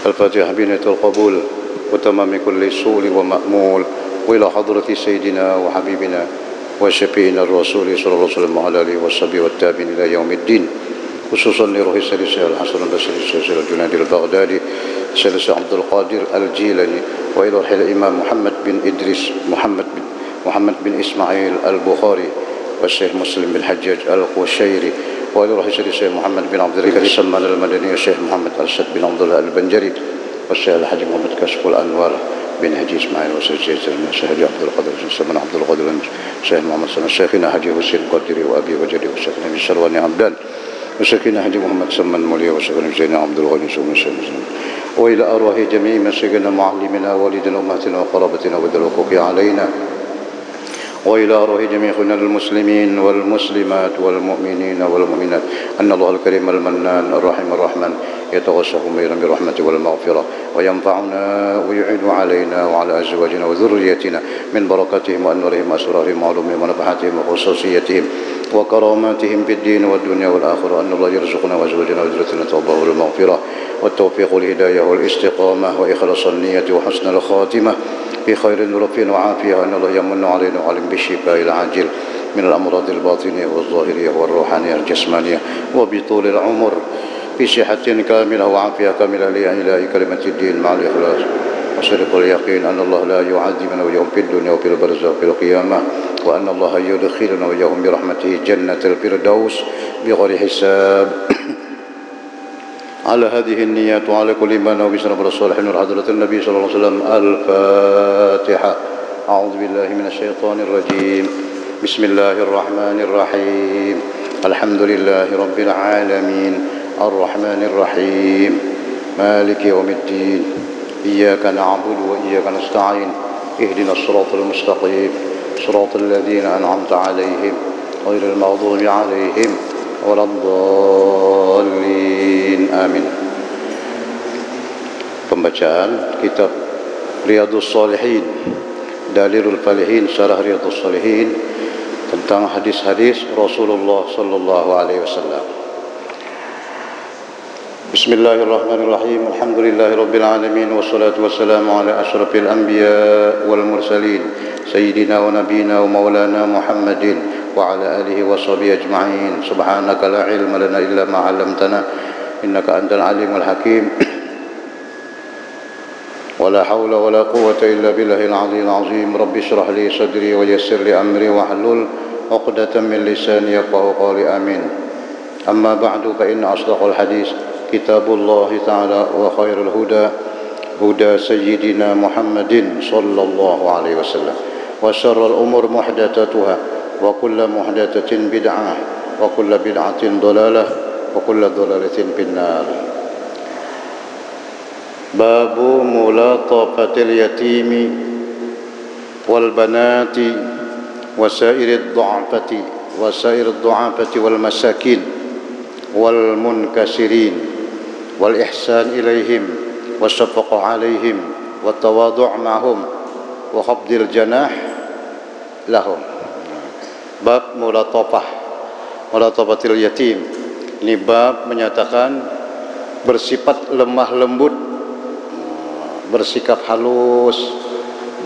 الفاتحة بنية القبول وتمام كل سؤل ومأمول، وإلى حضرة سيدنا وحبيبنا وشفيعنا الرسول صلى الله عليه وسلم وعلى آله وصحبه والتابعين إلى يوم الدين، خصوصا لروح السلسلة الحسن البصري السلسلة الجنيد البغدادي سلسلة عبد القادر الجيلاني، وإلى روح الإمام محمد بن إدريس محمد بن إسماعيل البخاري والشيخ مسلم بن حجاج القشيري، وإلى روح الشيخ محمد بن عبد الكريم السمان المدني والشيخ محمد أسد بن عبد الله البنجري والشيخ الحاج محمد كشف الأنوار بن حجي إسماعيل والشيخ عبد القادر السمان عبد القادر الشيخ محمد سلمان شيخنا حجي حسين قدري وأبي وجدي وشيخنا الشرواني عبدان وشيخنا حجي محمد سلمان مولي وشيخنا زين عبد الغني سلمان، وإلى أرواح جميع مشايخنا معلمنا والدنا أمهاتنا وقرابتنا وذوي الحقوق علينا، وإلى أرواح جميع إخواننا المسلمين والمسلمات والمؤمنين والمؤمنات أن الله الكريم المنان الرحيم الرحمن يتغشهم برحمته والمغفرة وينفعنا ويعين علينا وعلى أزواجنا وذريتنا من بركاتهم وأنوارهم وأسرارهم وعلومهم ونفحاتهم وخصوصيتهم وكراماتهم في الدين والدنيا والآخرة، أن الله يرزقنا وأزواجنا وذريتنا التوبة والمغفرة والتوفيق والهداية والاستقامة وإخلاص النية وحسن الخاتمة بخير ورفع وعافية، أن الله يمن علينا وعلم بالشفاء العاجل من الأمراض الباطنية والظاهرية والروحانية الجسمانية وبطول العمر بصحة كاملة وعافية كاملة لإعلاء كلمة الدين مع الإخلاص وصدق اليقين أن الله لا يعذبنا وإياهم في الدنيا وفي البرزخ وفي القيامة، وأن الله يدخلنا وإياهم برحمته جنة الفردوس بغير حساب. على هذه النيات وعلى كل ما نوى بسنة الصالحين وحضرة النبي صلى الله عليه وسلم. الفاتحة. أعوذ بالله من الشيطان الرجيم. بسم الله الرحمن الرحيم. الحمد لله رب العالمين الرحمن الرحيم مالك يوم الدين، إياك نعبد وإياك نستعين، اهدنا الصراط المستقيم صراط الذين أنعمت عليهم غير المغضوب عليهم ولا الضالين. Amin. Pembacaan kitab Riyadhus Shalihin, Dalilul Falihin, Syarah Riyadhus Shalihin tentang hadis-hadis Rasulullah sallallahu alaihi wasallam. Bismillahirrahmanirrahim. Alhamdulillahirabbil alamin wassalatu wassalamu ala asyrafil anbiya wal mursalin sayyidina wa nabiyyina wa maulana Muhammadin wa ala alihi wa sahbihi ajma'in. Subhanaka la ilma lana illa ma 'allamtana innaka antal alimul hakim. Wala hawla wala quwwata illa billahil aliyyil azim. Rabbi shrah li sadri wa yassir li amri wahlul 'uqdatam min lisani yafqahu qawli. Amin. Amma ba'du, fa inna asdaqal hadis kitabullah ta'ala wa khairul huda huda sayyidina Muhammadin sallallahu alaihi wasallam wa syarrul umur muhdatsatuha wa kullu muhdatsatin bid'ah wa kullu bid'atin dhalalah wa kullu dhalalatin finnar. Babu mulatafatil yatimi wal banati wasairid du'afati wal masakin wal munkasirin wal ihsan ilaihim wasyafaqah alaihim wat tawadhu' ma'hum wa khabdil janah lahum. Bab mulatafatil yatim. Ini bab menyatakan bersifat lemah lembut, bersikap halus,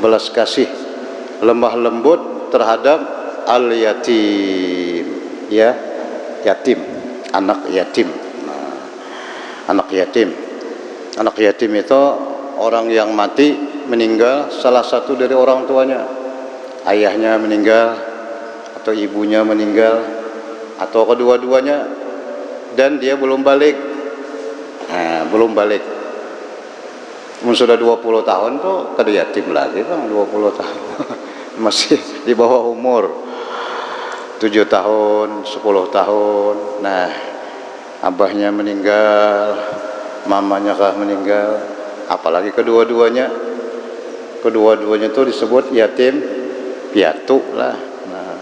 belas kasih, lemah lembut terhadap al yatim, ya, yatim, anak yatim. Anak yatim itu orang yang mati, meninggal salah satu dari orang tuanya, ayahnya meninggal atau ibunya meninggal atau kedua-duanya, dan dia belum balik. Belum balik. Sudah 20 tahun tuh kada yatim lagi, Bang. 20 tahun. Masih di bawah umur 7 tahun, 10 tahun. Nah, abahnya meninggal, mamanya kah meninggal, apalagi kedua-duanya itu disebut yatim piatu lah. Nah,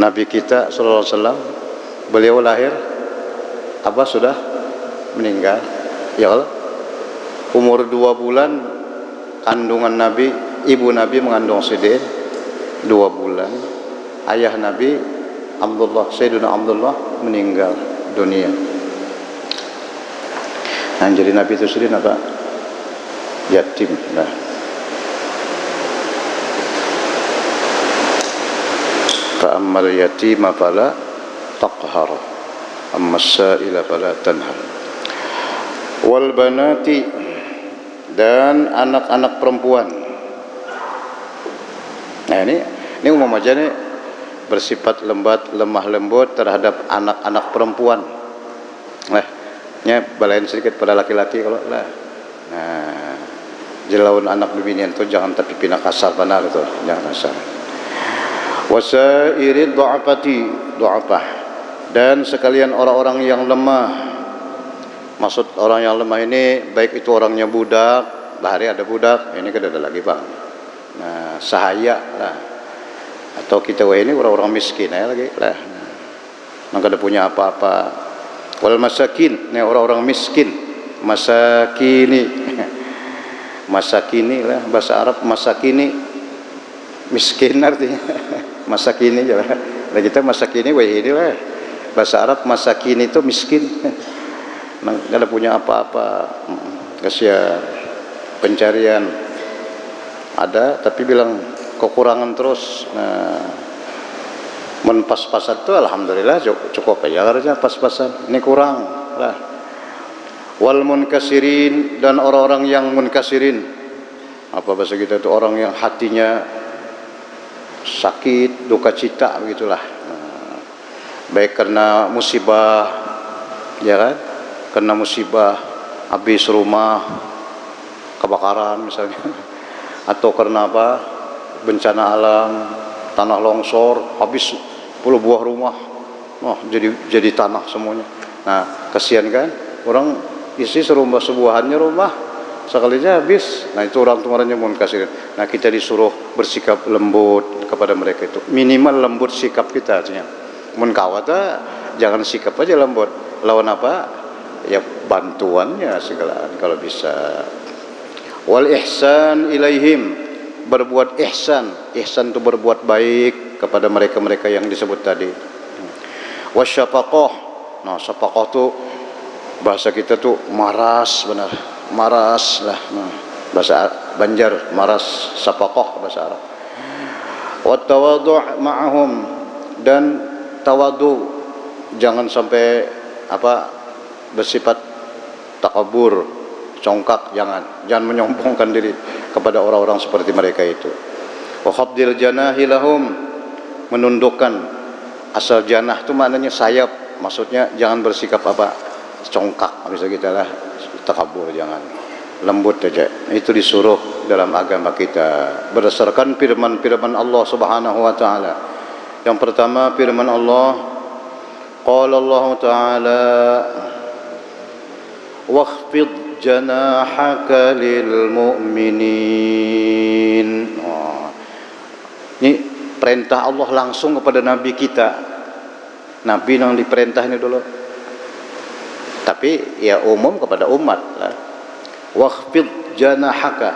Nabi kita sallallahu alaihi wasallam, beliau lahir, abah sudah meninggal, ya Allah. Umur 2 bulan kandungan Nabi, ibu Nabi mengandung Sidin 2 bulan. Ayah Nabi Sayyidina Abdullah meninggal dunia. Yang jadi nabi itu sendiri apa? Yatim. Nah. Fa'ammal yatima fala taqhar, ammas sa'ila fala tanhar. Wal banati, dan anak-anak perempuan. Nah ini umum aja nih, bersifat lemah lembut terhadap anak-anak perempuan. Nah, nya balain sedikit pada laki-laki kalau lah. Nah, jelaun anak bibinian tuh jangan tapi pina kasar benar tuh, jangan kasar. Wasairid du'afah, dan sekalian orang-orang yang lemah. Maksud orang yang lemah ini baik itu orangnya budak, bahari ada budak, ini kan ada lagi bang. Nah, sahaya lah. Atau kita ini orang-orang miskin ya lagi lah. Nang kada punya apa-apa. Wal masakin, ini orang-orang miskin. Masakini. Masakini lah bahasa Arab, masakini miskin artinya. Masakini aja lah. Nah kita masakini wah ini lah. Bahasa Arab masakini itu miskin. Nggak ada punya apa-apa. Kasihan. Pencarian ada tapi bilang kekurangan terus. Nah, pas-pasan tuh alhamdulillah cukup aja harusnya pas-pasan. Ini kurang lah. Wal munkasirin, dan orang-orang yang munkasirin. Apa bahasa kita itu orang yang hatinya sakit, duka cita begitulah. Nah, baik karena musibah, ya kan? Karena musibah, habis rumah kebakaran misalnya, atau karena apa? Bencana alam, tanah longsor, habis 10 buah rumah, jadi tanah semuanya. Nah, kasihan kan? Orang isi sebuahannya rumah sekalinya habis. Nah itu orang tuanya munkasirin. Nah kita disuruh bersikap lembut kepada mereka itu. Minimal lembut sikap kita artinya. Munkawata jangan sikap aja lembut. Lawan apa? Ya bantuannya segala kalau bisa. Wal ihsan ilaihim, berbuat ihsan. Ihsan itu berbuat baik kepada mereka-mereka yang disebut tadi. Wasyafaqah. Nah, syafaqah itu bahasa kita tuh maras benar. Maras lah, bahasa Banjar maras, sapaqah bahasa Arab. Wa tawadhu' ma'ahum, dan tawadu, jangan sampai apa bersifat takabur, congkak, jangan menyombongkan diri kepada orang-orang seperti mereka itu. Wa khabdil janahi lahum, menundukkan. Asal janah itu maknanya sayap, maksudnya jangan bersikap apa congkak, bisa kita lah. Takabur, jangan, lembut aja. Itu disuruh dalam agama kita berdasarkan firman Allah Subhanahu wa taala. Yang pertama firman Allah, qala Allah taala wakhfid janahaka lil mu'minin. Ini perintah Allah langsung kepada nabi kita. Nabi yang diperintah ini dulu. Tapi ya umum kepada umat lah. Wakhfid janahaka,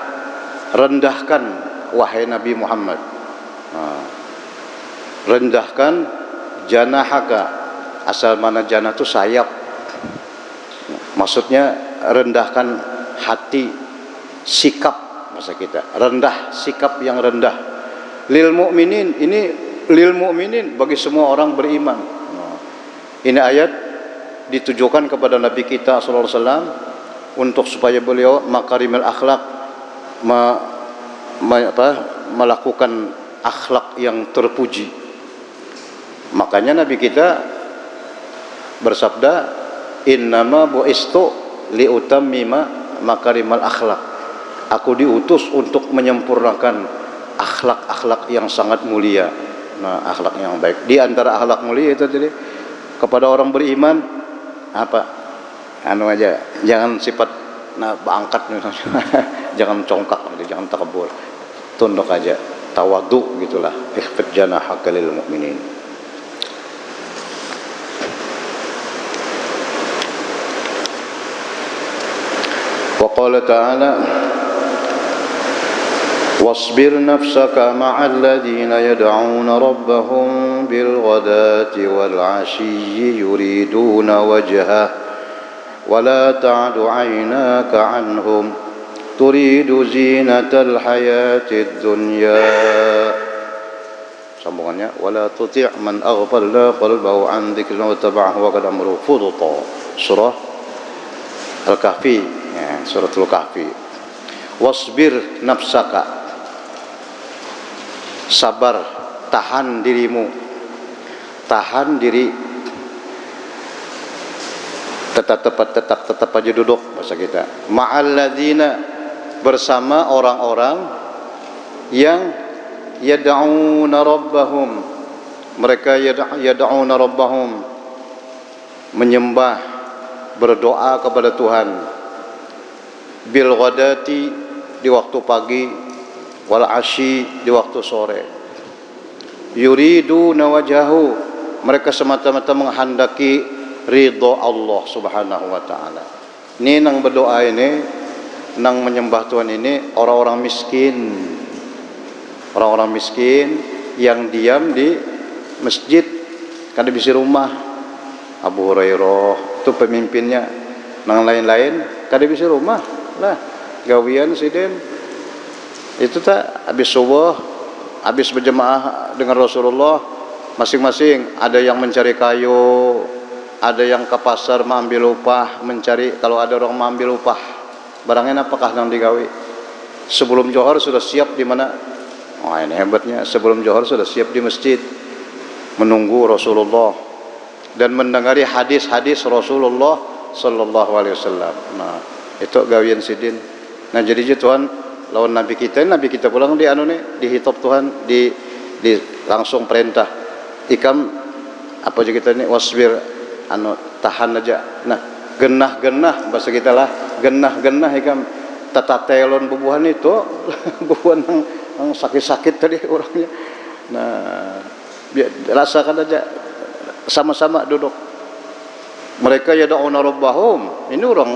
rendahkan wahai Nabi Muhammad. Rendahkan janahaka, asal mana janah itu sayap. Maksudnya rendahkan hati, sikap masa kita. Rendah, sikap yang rendah. Lil mu'minin, ini lil mu'minin bagi semua orang beriman. Ini ayat ditujukan kepada Nabi kita sallallahu alaihi wasallam untuk supaya beliau makarimul akhlak, melakukan akhlak yang terpuji. Makanya Nabi kita bersabda, innama bu'istu liutammima makarimal akhlak. Aku diutus untuk menyempurnakan akhlak-akhlak yang sangat mulia. Nah, akhlak yang baik. Di antara akhlak mulia itu jadi kepada orang beriman apa aja, jangan sifat bangkat jangan congkak, jangan takabur, tunduk aja, tawadu gitulah. Ikhfid janahaka lil mu'minin. Wa qala ta'ala wasbir nafsaka ma'al ladhina yad'una rabbahum bil ghadati wal 'ashiyyi yuriduna wajhah ولا تعد عيناك عنهم تريد زينة الحياة الدنيا. Sambungannya, wala tuti' man aghfalna qalbahu an dzikrina wa taba'a wa qad amru fuduta. Surah Al-Kahfi, ya, suratul Kahfi. Wasbir nafsaka, sabar, tahan dirimu, tahan diri, tetap aja duduk bahasa kita. Ma'alladzina, bersama orang-orang yang yad'una rabbahum, mereka yad'una rabbahum, menyembah, berdoa kepada Tuhan, bil ghadati, di waktu pagi, wal asyi, di waktu sore. Yuriduna wajahu, mereka semata-mata menghendaki ridho Allah Subhanahu wa taala. Ini nang berdoa ini, nang menyembah Tuhan ini orang-orang miskin. Orang-orang miskin yang diam di masjid, kan bisa rumah. Abu Hurairah itu pemimpinnya, nang lain-lain kan bisa rumah lah. Gawian siden itu tak habis subuh, habis berjemaah dengan Rasulullah, masing-masing ada yang mencari kayu, ada yang ke pasar mengambil upah, mencari, kalau ada orang mengambil upah, barangnya apakah nang digawi. Sebelum Johor sudah siap di mana? Wah, ini hebatnya, sebelum Johor sudah siap di masjid menunggu Rasulullah dan mendengari hadis-hadis Rasulullah sallallahu alaihi wasallam. Nah, itu gawian sidin. Nah, jadi Tuhan lawan nabi kita pulang di anu nih, dihitop Tuhan, di langsung perintah. Ikam apa aja kita ini, wasbir, anu tahan aja. Nah, genah-genah bahasa kita lah, genah-genah ikam tata telon bubuhan itu bubuhan yang sakit-sakit tadi orangnya. Nah, rasakan aja, sama-sama duduk. Mereka yad'una rabbahum, ini orang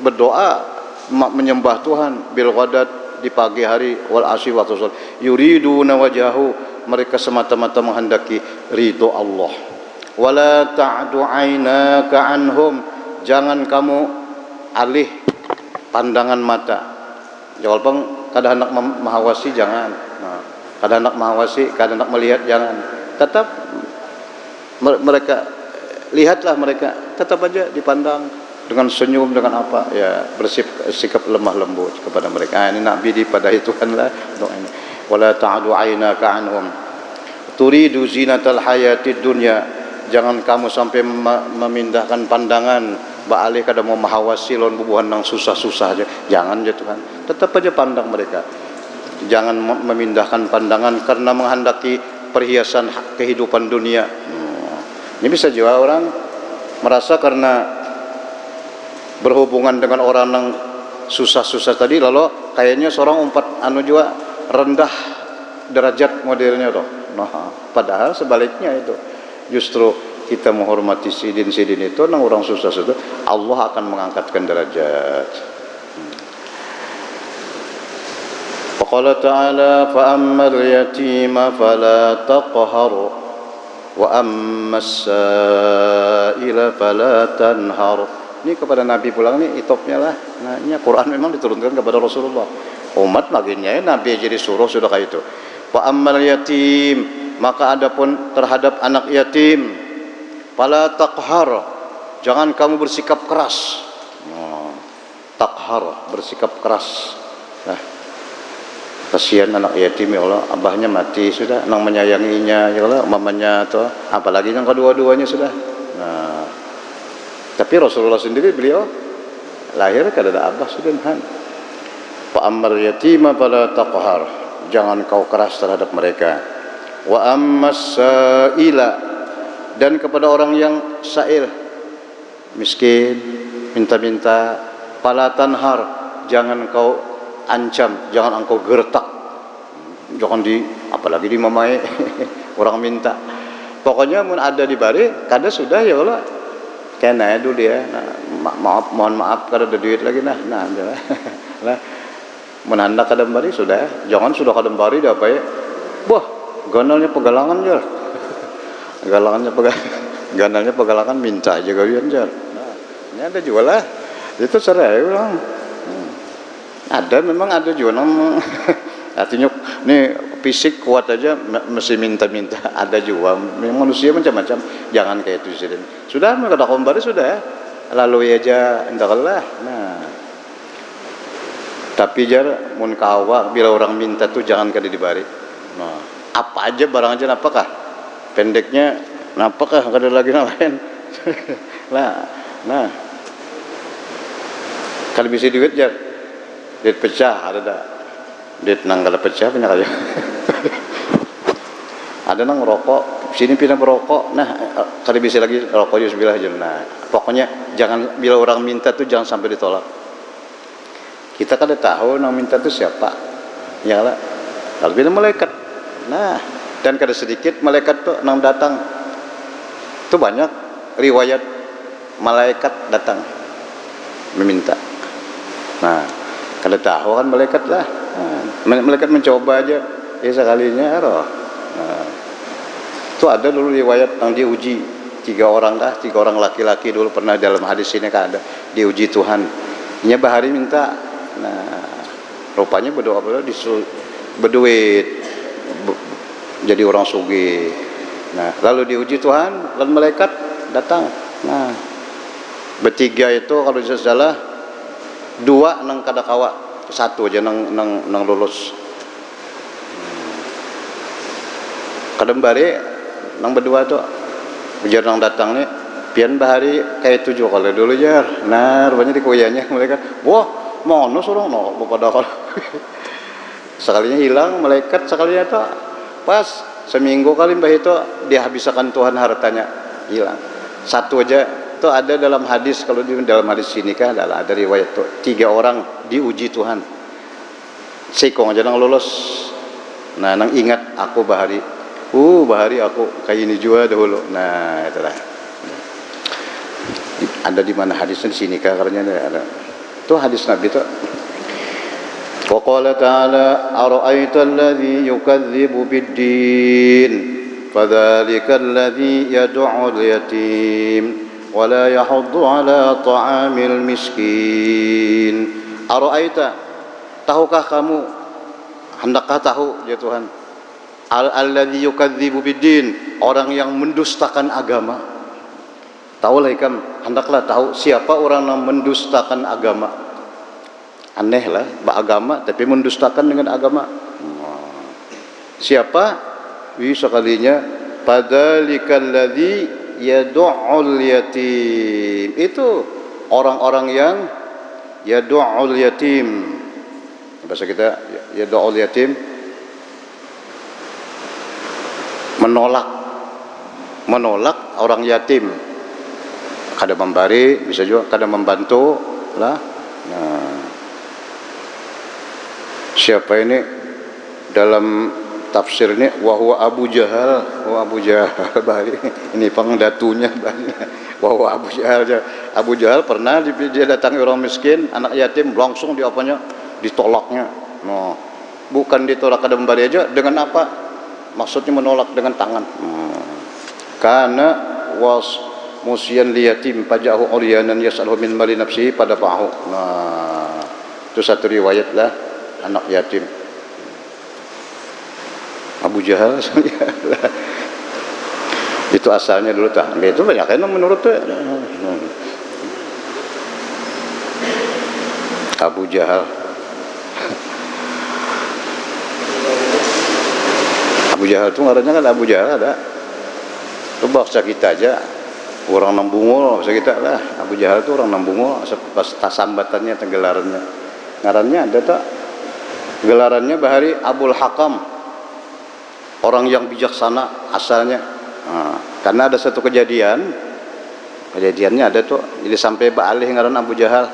berdoa menyembah Tuhan, bil ghadat, di pagi hari, wal asyi waktu sore. Yuriduna wajahu, mereka semata-mata menghendaki ridho Allah. Wala ta'du aynaka anhum, jangan kamu alih pandangan mata. Jawab bang, kada hendak mahawasi jangan. Nah, kada hendak mahawasi, kada hendak melihat jangan. Tetap mereka, lihatlah mereka, tetap aja dipandang dengan senyum, dengan apa, ya bersikap lemah lembut kepada mereka. Ini Nabi dipadahi Tuhan lah doa ini. Wala ta'du aynaka anhum turidu zinatal hayatid dunya, jangan kamu sampai memindahkan pandangan baalih kada mau mahawasi lawan bubuhan nang susah-susah aja. Jangan ya Tuhan, tetap aja pandang mereka. Jangan memindahkan pandangan karena menghendaki perhiasan kehidupan dunia. Ini bisa juga orang merasa karena berhubungan dengan orang yang susah-susah tadi, lalu kayaknya seorang umpat anu juga rendah derajat modelnya toh. Nah, padahal sebaliknya itu. Justru kita menghormati sidin-sidin itu, nang orang susah itu, Allah akan mengangkatkan derajat. Faqala ta'ala fa ammal yatima fala taqhar wa ammas sa'ila fala tanhar. Ini kepada Nabi pulang nih itopnya lah. Nah, ini Quran memang diturunkan kepada Rasulullah. Umat bagiannya Nabi jadi suruh sudah kayak itu. Wa ammal yatim, maka adapun terhadap anak yatim, fala taqhar, jangan kamu bersikap keras. Taqhar, bersikap keras. Nah, kasihan anak yatim ya Allah, abahnya mati sudah, nang menyayanginya ya Allah, mamanya atau apalagi yang kedua-duanya sudah. Nah, tapi Rasulullah sendiri beliau lahir kada ada abah sudah han. Fa ammal yatima fala taqhar, jangan kau keras terhadap mereka. Wa ammas sa'ila, dan kepada orang yang sa'il, miskin, minta-minta, fala tanhar, jangan kau ancam, jangan engkau gertak, jangan apalagi di mamai orang minta. Pokoknya mun ada di bari, kada sudah ya Allah, kena dulu dia. Nah, mohon maaf kada ada duit lagi nah lah. Mun hendak kada bari sudah, jangan sudah kada bari dah apa ya. Wah, ganalnya pegalangan je. Ganalnya pegalangan minta aja kalian jar. Nah, Ini ada jual lah. Itu cerai orang. Ada memang ada jual. Artinya nih fisik kuat aja mesti minta-minta. Ada juga manusia macam-macam. Jangan kayak itu sih. Sudah kata kembali sudah. Lalu aja entahlah. Nah. Tapi jar mun kawa bila orang minta tuh jangan kada dibari. Nah, apa aja barang aja apakah? Pendeknya napakah kada lagi lain. Nah. Kalau bisa duit jar. Duit pecah ada dah. Duit nang kada pecah banyak aja. Ada nang rokok, sini pindah merokok. Nah, kalau bisa lagi rokok juga sebelah aja. Nah, pokoknya jangan bila orang minta tuh jangan sampai ditolak. Kita kada tahu nang minta tuh siapa. Ya lah. Kalau bila malaikat. Nah, dan kada sedikit malaikat tuh nang datang. Itu banyak riwayat malaikat datang meminta. Nah, kada tahu kan malaikat lah. Nah, malaikat mencoba aja. Sekalinya roh. Nah, itu ada dulu riwayat yang diuji 3 orang laki-laki dulu pernah dalam hadis ini kan ada diuji Tuhan. Nya bahari minta. Nah, rupanya berdoa berduit jadi orang sugih. Nah, lalu diuji Tuhan, lalu malaikat datang. Nah, bertiga itu kalau tidak salah 2 nang kada kawa, 1 aja nang lulus. Kadang bari nang berdua tuh ujar nang datang nih pian bahari kayak 7 kalau dulu jar. Nah, rupanya di kuyanya malaikat. Wah, mana suruh no pada kalau sekalinya hilang malaikat sekalinya tuh pas seminggu kali mbah itu dihabiskan Tuhan hartanya hilang. 1 aja itu ada dalam hadis, kalau di dalam hadis sini kan ada riwayat tuh 3 orang diuji Tuhan. Sekong aja nang lulus. Nah, nang ingat aku bahari. Bahari aku kayak ini juga dahulu. Nah, itulah. Ada di mana hadisnya di sini kah? Karena ada. Itu hadis Nabi itu. Wa qala ta'ala ara'aita alladhi yukadzibu bid-din fadzalika alladhi yad'u al-yatim wa la yahuddu 'ala ta'amil miskin. Ara'aita, tahukah kamu, hendakkah tahu ya Tuhan, alladzi yukadzibu bid-din, orang yang mendustakan agama. Tahulah ikam, hendaklah tahu siapa orang yang mendustakan agama. Aneh lah, beragama tapi mendustakan dengan agama. Siapa? Sekalinya padzalikal ladzi yad'ul yatim. Itu orang-orang yang yad'ul yatim. Bahasa kita yad'ul yatim, menolak orang yatim. Kada memberi, bisa juga kada membantu lah. Nah, siapa ini dalam tafsir ini wahwa Abu Jahal, Abu Jahal bari ini pengdatunya bari wahwa Abu Jahal. Abu Jahal pernah dia datangi orang miskin, anak yatim, langsung diapanya ditolaknya. No, bukan ditolak kada memberi aja, dengan apa? Maksudnya menolak dengan tangan. Karena was musian liyatim pajahu uryanan yas'alhu min mali nafsihi pada pahu. Nah, itu satu riwayat lah anak yatim. Abu Jahal itu asalnya dulu tah. Itu banyak kan menurut tuh. Abu Jahal. Abu Jahal itu ngarannya kan Abu Jahal ada. Itu bahasa kita aja. Orang Nambungul, bahasa kita lah. Abu Jahal itu orang Nambungul, pas tasambatannya, gelarannya. Ngarannya ada tak? Gelarannya bahari Abul Hakam, orang yang bijaksana asalnya. Nah, karena ada satu kejadiannya ada tuh, jadi sampai baalih ngaran Abu Jahal.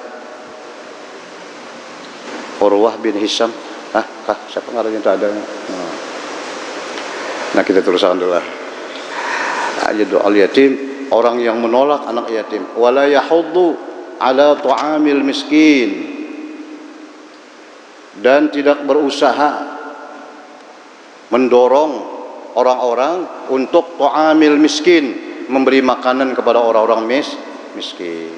Urwah bin Hisham. Siapa ngarannya itu ada? Nah, kita teruskan dulu lah. Yad'ul yatim, orang yang menolak anak yatim. Wala yahuddu ala ta'amil miskin, dan tidak berusaha mendorong orang-orang untuk ta'amil miskin, memberi makanan kepada orang-orang miskin.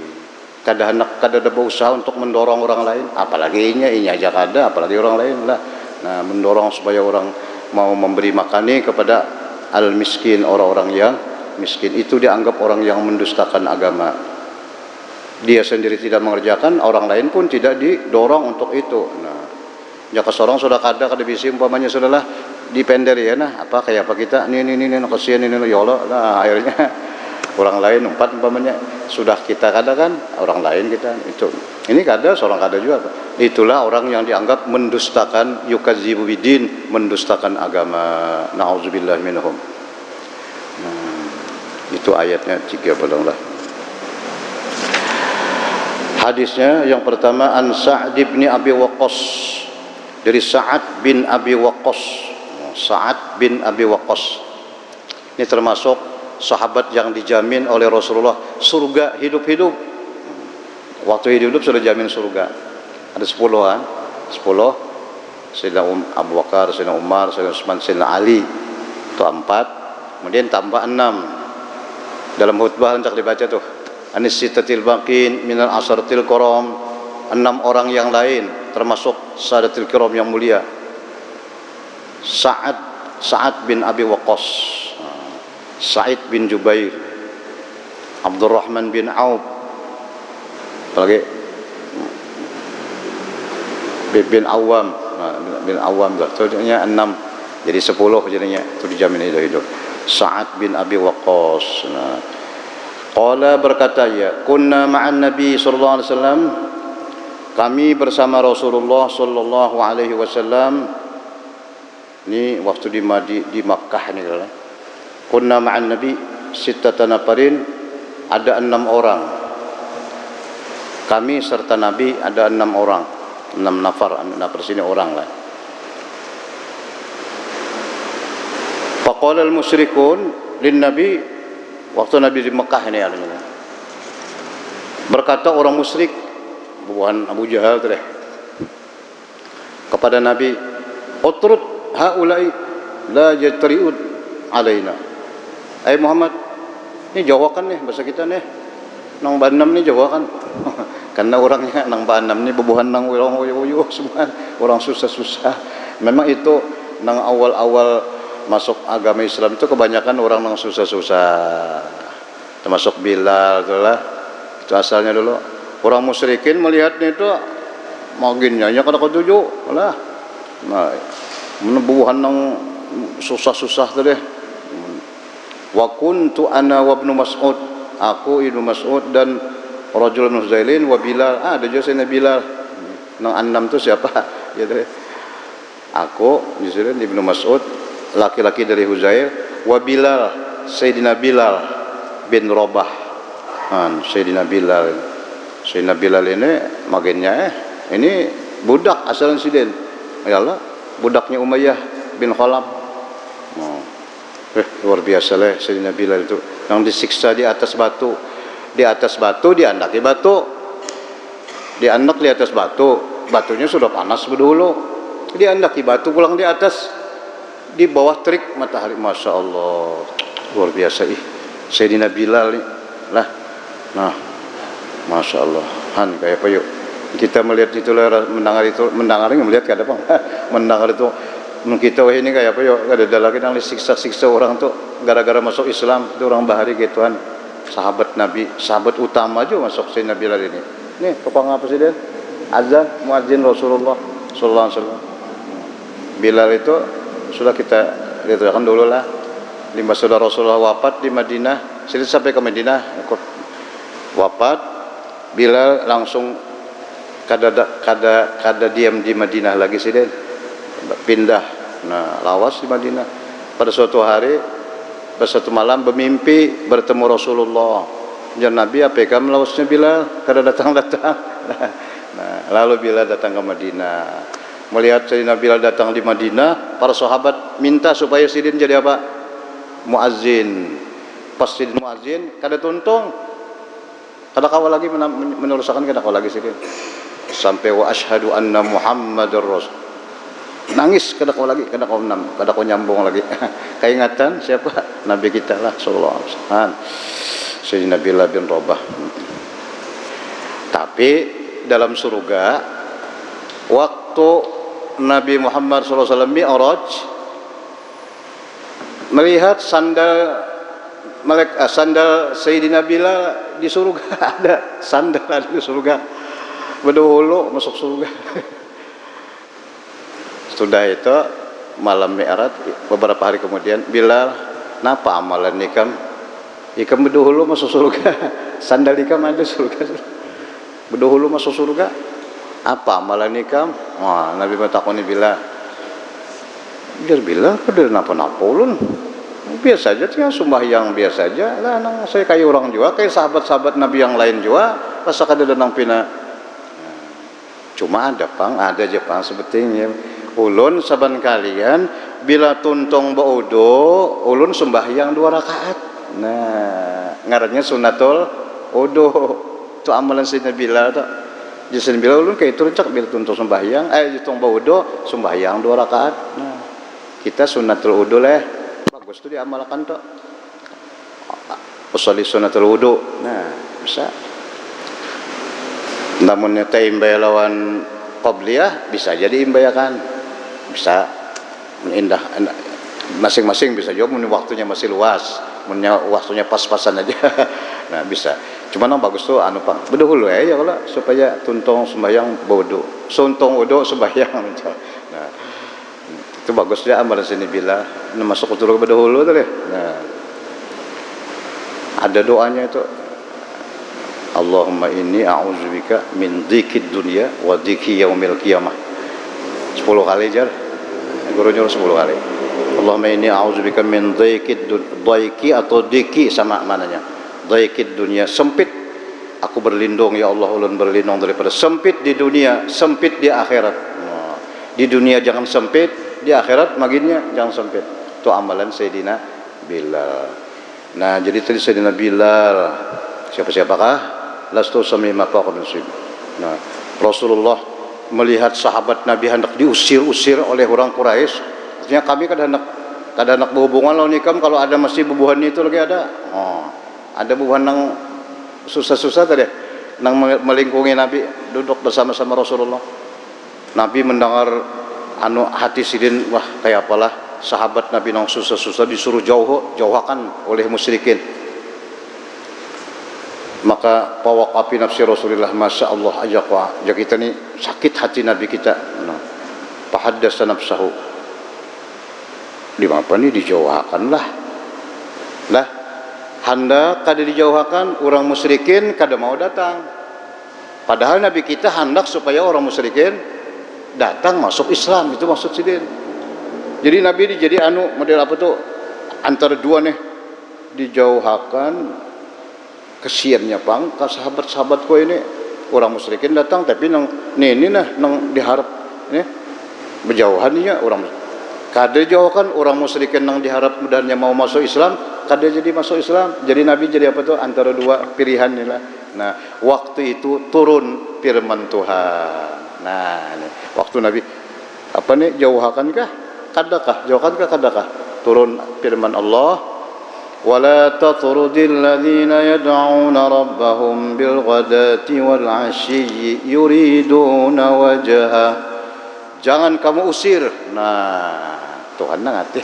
kada ada berusaha untuk mendorong orang lain, apalagi ini aja kada, apalagi orang lain lah. Nah, mendorong supaya orang mau memberi makani kepada al miskin, orang-orang yang miskin, itu dianggap orang yang mendustakan agama. Dia sendiri tidak mengerjakan, orang lain pun tidak didorong untuk itu. Nah, jika seorang sudah kada bisa umpamanya sudahlah dipender ya, nah apa kayak apa kita ini kasihan ini ya Allah, nah akhirnya orang lain umpamanya sudah kita kada kan, orang lain kita itu. Ini kada, seorang kada juga. Itulah orang yang dianggap mendustakan, yukadzibu bidin, mendustakan agama. Nauzubillah minhum. Itu ayatnya 3 balanglah. Hadisnya yang pertama, an Sa'd bin Abi Waqqas, dari Sa'ad bin Abi Waqqas. Sa'ad bin Abi Waqqas ini termasuk sahabat yang dijamin oleh Rasulullah surga hidup-hidup. Waktu hidup sudah jamin surga. Ada 10 kan? 10. Sayyidina Abu Bakar, Sayyidina Umar, Sayyidina Utsman, Sayyidina Ali. Itu 4. Kemudian tambah 6. Dalam khutbah hendak dibaca tuh. Anis sitatil baqin minal asaratil kiram. 6 orang yang lain termasuk sadatil kiram yang mulia. Sa'ad bin Abi Waqqas, Sa'id bin Jubair, Abdurrahman bin Auf, apalagi bin Awam, bin Awam dah. Jadinya 6, jadi 10 jadinya. Itu dijamin hidup. Sa'ad bin Abi Waqqas. Qala, berkata ya, kunna ma'an Nabi sallallahu alaihi wasallam, kami bersama Rasulullah sallallahu alaihi wasallam. Ini waktu di Makkah ni kan. Kunna ma'an Nabi sittata nafarin, ada 6 orang. Kami serta Nabi ada 6 orang. 6 nafar, sini orang lah. Faqala al-musyrikun lin Nabi, waktu Nabi di Makkah ini adanya. Berkata orang musyrik, bukan Abu Jahal tadi, kepada Nabi, utrud haulai la yatriud alaina. Muhammad, ini jawakan nih bahasa kita nih. Nang banam nih jawakan. Karena orangnya nang banam nih bebuhan nang uyuh semua, orang susah-susah. Memang itu nang awal-awal masuk agama Islam itu kebanyakan orang nang susah-susah. Termasuk Bilal itulah. Itu asalnya dulu. Orang musyrikin melihatnya itu maginnya kada ketujuh lah. Nah, menebuhan nang susah-susah tu deh. Wa kuntu ana wa ibnu Mas'ud, aku Ibnu Mas'ud dan rajul min Huzailin wa Bilal. Ada juga Sayyidina Bilal. Nang 6 tu siapa? Ya deh. Aku Huzailin Ibnu Mas'ud, laki-laki dari Huzail, wa Bilal, Sayyidina Bilal bin Rabah. Sayyidina Bilal. Sayyidina Bilal ini magennya ini budak asal insiden. Ya Allah, budaknya Umayyah bin Khalaf. Luar biasa lah Sayyidina Bilal itu, yang disiksa di atas batu. Di atas batu, diandaki batu. Diandak di atas batu. Batunya sudah panas dulu. Diandaki batu pulang di atas. Di bawah terik matahari. Masya Allah. Luar biasa Sayyidina Bilal lah. Nah, Masya Allah. Kayak apa yuk? Kita melihat itu, mendengar melihat kada apa? Mendengar itu kita ini kayak apa yuk? Ada lagi yang disiksa-siksa orang tuh gara-gara masuk Islam. Itu orang bahari gituan. Sahabat Nabi, sahabat utama aja masuk Sayyidina Bilal ini. Nih, tukang apa sih dia? Azan, muadzin Rasulullah sallallahu alaihi wasallam. Bilal itu sudah kita lihatkan dulu lah. Lima saudara Rasulullah wafat di Madinah. Sini sampai ke Madinah, wafat. Bilal langsung kada diam di Madinah lagi sih dia. Pindah, lawas di Madinah. Pada suatu hari, pada suatu malam bermimpi bertemu Rasulullah. Dan Nabi apakah melawasnya Bilal? Kada datang-datang. Lalu Bilal datang ke Madinah. Melihat Sayyidina Bilal datang di Madinah, para sahabat minta supaya Sidin jadi apa? Muazzin. Pas Sidin muazzin, kada tuntung. Kada kawal lagi menerusakan, kada kawal lagi Sidin. Sampai wa asyhadu anna Muhammadar Rasul. Nangis kada kau lagi, kada kau nyambung lagi. Keingatan siapa? Nabi kita lah sallallahu alaihi wasallam. Sayyidina Bilal bin Rabah. Tapi dalam surga, waktu Nabi Muhammad SAW Mi'raj, melihat sandal Sayyidina Bilal di surga. Ada sandal ada di surga, berdahulu masuk surga. Sudah itu malam Mi'raj, beberapa hari kemudian, Bilal, napa amalan ikam? Ikam berdahulu masuk surga. Sandal ikam ada di surga. Berdahulu masuk surga. Apa amalan ikam? Wah, Nabi bertakoni Bilal. Biar Bilal, pada napa-napa ulun. Biasa aja, tinggal sembahyang biasa aja. Lah, nang saya kayak orang juga, kayak sahabat-sahabat Nabi yang lain juga. Masa kada ada nang pina. Cuma ada aja pang sebetulnya. Ulun saban kalian bila tuntong baudo, ulun sembahyang 2 rakaat. Nah, ngarannya sunatul udu. Itu amalan Sayyidina Bilal tak. Jadi Sayyidina Bilal ulun kayak itu cak bila tuntong sembahyang, tuntong baudo sembahyang 2 rakaat. Nah, kita sunatul udu leh. Bagus tu diamalkan tak. Usolli sunatul udu. Nah, bisa. Namun nyata imbay lawan qabliyah bisa jadi imbayakan. Bisa indah, masing-masing bisa juga, waktunya masih luas, waktunya pas-pasan aja. Nah, bisa. Cuma yang bagus tuh pang berdahulu ya kalau supaya tuntong sembahyang bodoh, suntong bodoh sembahyang. Nah, itu bagus dia amalan sini bila masuk ke surga berdahulu tuh deh. Nah, ada doanya itu. Allahumma inni a'udzubika min dzikid dunya wa dziki yaumil qiyamah. 10 kali jar. Guru nyuruh 10 kali. Allahumma inni a'udzubika min dhaiki atau diki sama mananya. Dhaikid dunia, sempit. Aku berlindung ya Allah, ulun berlindung daripada sempit di dunia, sempit di akhirat. Nah, di dunia jangan sempit, di akhirat maginnya jangan sempit. Itu amalan Sayyidina Bilal. Nah, jadi tadi Sayyidina Bilal siapa-siapakah? Lastu samima faqad musib. Nah, Rasulullah melihat sahabat Nabi hendak diusir-usir oleh orang Quraisy. Artinya kami kada hendak berhubungan lawan ikam kalau ada masih bubuhan itu lagi ada. Ada bubuhan nang susah-susah tadi nang melingkungi Nabi, duduk bersama-sama Rasulullah. Nabi mendengar hati sidin, wah kayak apalah sahabat Nabi nang susah-susah disuruh jauhakan oleh musyrikin. Maka pawaqafi nafsi Rasulullah, masya Allah aja kita ni sakit hati Nabi kita. Fahaddasa nafsahu, di mana ni dijauhakan lah. Hendak kada dijauhakan, orang musyrikin kada mau datang. Padahal Nabi kita hendak supaya orang musyrikin datang masuk Islam, itu maksud sidin. Jadi Nabi jadi model apa tuh, antara dua nih, dijauhakan. Kesiannya pang ke sahabat-sahabat ko ini, orang musyrikin datang tapi nang diharap nih berjauhannya orang kada jauhkan orang musyrikin nang diharap mudahnya mau masuk Islam, kada jadi masuk Islam. Jadi Nabi jadi apa tuh, antara dua pilihan ni lah. Nah, waktu itu turun firman Tuhan. Nah, ini waktu Nabi apa nih, jauhkankah kadakah, jauhkankah kadakah, turun firman Allah, ولا تطرد الذين يدعون ربهم بالغداة والعشي يريدون وجهه. Jangan kamu usir. Nah, Tuhan nangati.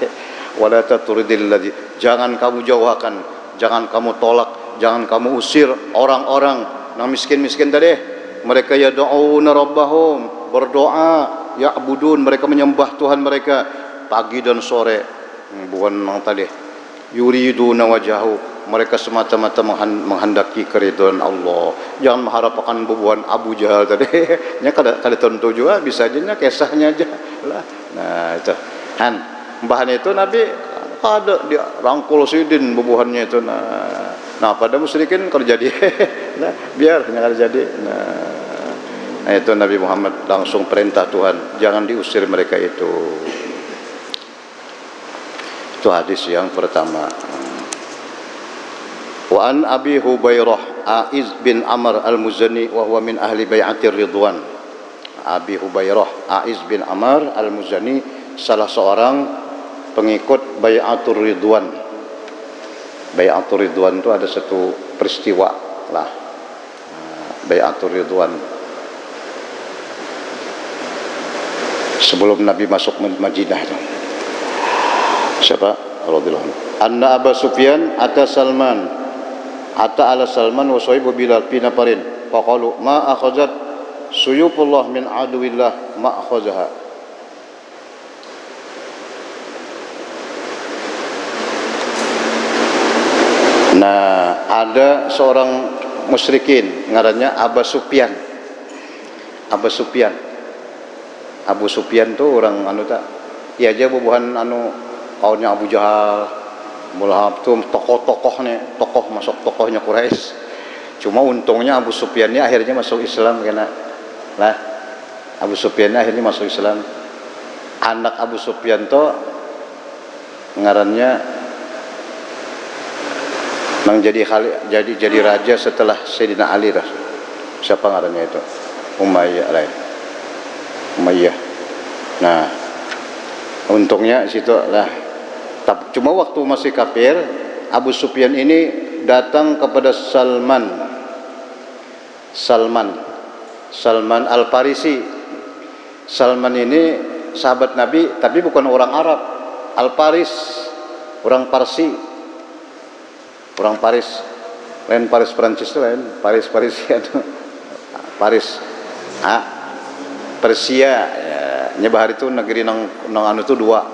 Wala taturdil ladzi, jangan kamu jauhkan, jangan kamu tolak, jangan kamu usir orang-orang yang miskin-miskin tadi. Mereka yad'una rabbahum, berdoa, ya'budun, mereka menyembah Tuhan mereka pagi dan sore. Bukan nang tadi yuriduna wajahu, mereka semata-mata menghendaki keridhaan Allah. Jangan mengharapkan bubuhan Abu Jahal tadi. Nya kada tentu juga, bisa aja kisahnya aja lah. Nah, itu bahan itu Nabi ada dia rangkul sidin bubuhannya itu. Nah pada musyrikin kada jadi. Nah, biar hanya kada jadi. Nah, itu Nabi Muhammad langsung perintah Tuhan, jangan diusir mereka itu. Itu hadis yang pertama. Wa an Abi Hubairah Aiz bin Amr al-Muzani wa huwa min ahli bai'atir ridwan. Abi Hubairah Aiz bin Amr al-Muzani salah seorang pengikut bai'atur ridwan. Bai'atur ridwan itu ada satu peristiwa lah. Bai'atul Ridwan. Sebelum Nabi masuk Madinah itu. Siapa? Radhiyallahu anhu. Anna Abu Sufyan ata Salman. Ata ala Salman wa sahibu Bilal pina parin. Faqalu ma akhazat suyufullah min aduwillah ma akhazaha. Nah, ada seorang musyrikin ngarannya Abu Sufyan. Abu Sufyan. Abu Sufyan tuh orang anu tak. Iya aja bubuhan anu kawannya Abu Jahal, Mulhab tuh tokoh-tokohnya, tokoh masuk tokohnya Quraisy. Cuma untungnya Abu Sufyan ini akhirnya masuk Islam karena lah Abu Sufyan akhirnya masuk Islam. Anak Abu Sufyan tuh ngarannya jadi raja setelah Sayyidina Ali lah. Siapa ngarannya itu? Umayyah. Nah, untungnya situ lah. Cuma waktu masih kafir, Abu Sufyan ini datang kepada Salman Al-Farisi. Salman ini sahabat Nabi, tapi bukan orang Arab. Al-Faris, orang Parsi. Orang Paris, lain Paris Prancis itu lain, Paris itu, Paris, Persia, ya, nyebahar itu negeri nang anu itu dua,